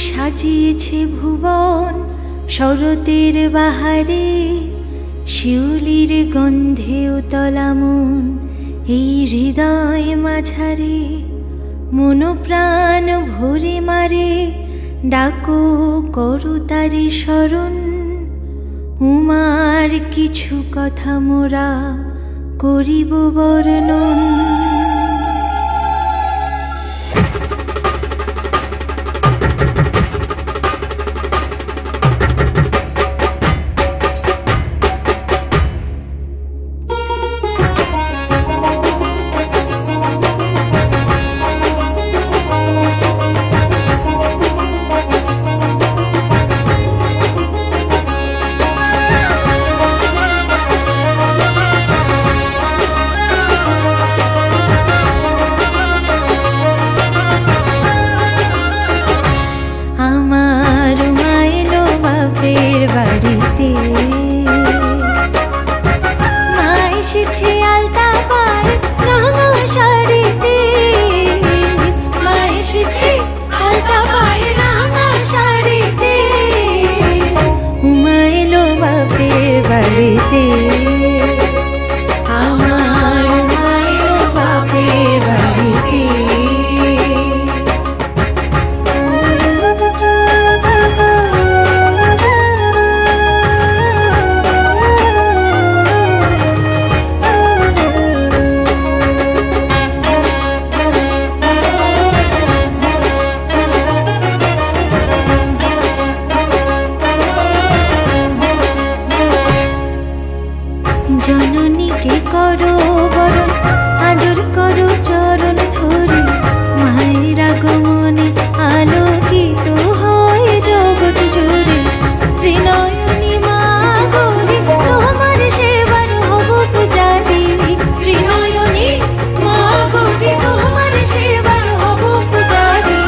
সাজিয়েছে ভুবন শরতের বাহারে, শিউলির গন্ধে উতলা মন এই হৃদয় মাঝারে। মন প্রাণ ভরে মারে ডাকো করো তারে স্মরণ, উমার কিছু কথা মোরা করিব বর্ণন। জননীকে করো বরণ, আদর করো চরণ ধরে, মায়ের আগমনে আলোকিত হয় জগৎ জুড়ে। ত্রিনয়নী মা গৌরী তোমার সেবার হব পূজারী, ত্রিনয়নী মা গৌরী তোমার সেবার হব পূজারী।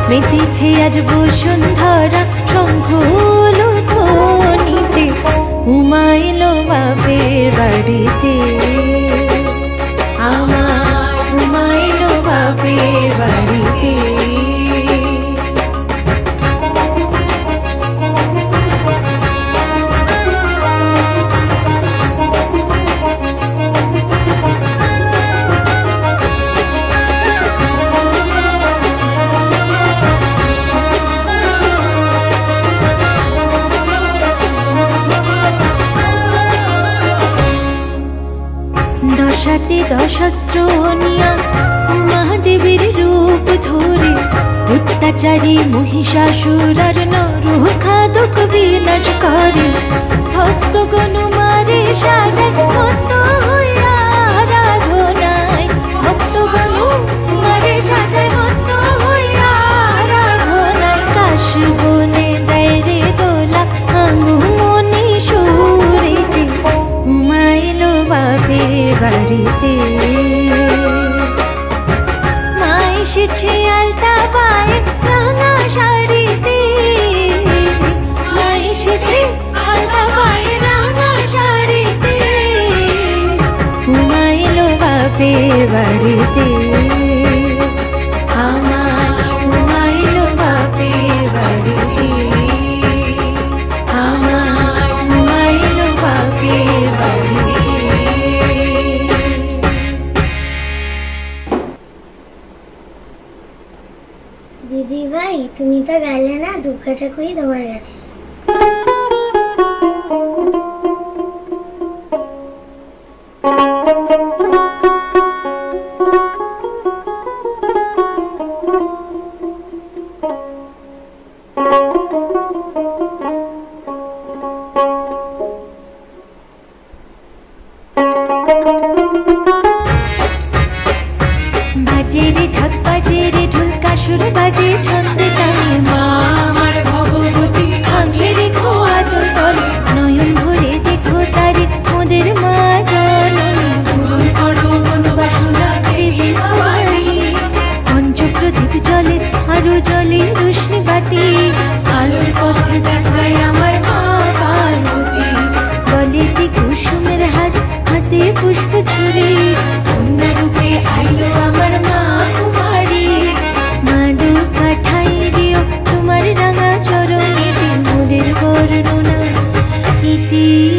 মেতেছে আজ বসুন্ধরা শঙ্খ ধ্বনিতে, উমা এলো বাপের বাড়িতে, আমার উমা এলো বাপের বাড়িতে। দশাতে দশস্ত্র নিয়া মহাদেবীর রূপ ধরে, অত্যাচারী মহিষাসুরার নরখাদক বিনাশ করে। ভক্তগণ মারে সাজায় মত্ত হইয়া আরাধনায়, ভক্তগণ মারে সাজায় মত্ত হইয়া আরাধনায়। কাশবনে দেয় রে দোলা আঙ্গুমনি সুরেতে, উমা এলো বাপের বাড়িতে। মা এসেছে আলতা পায়ে রাঙা শাড়িতে, মা এসেছে আলতা পায়ে রাঙা শাড়িতে, উমা এলো বাপের বাড়িতে, আমার উমা এলো বাপের বাড়িতে, আমার উমা এলো বাপের বাড়িতে। দিদি ভাই তুমি তো গেলে না, দুঃখটা করি তোমার কাছে। বাজে রে ঢাক বাজে রে ঢোল কাসুর বাজে ছন্দে তালে, মা আমার ভগবতী ভাঙলে রে টি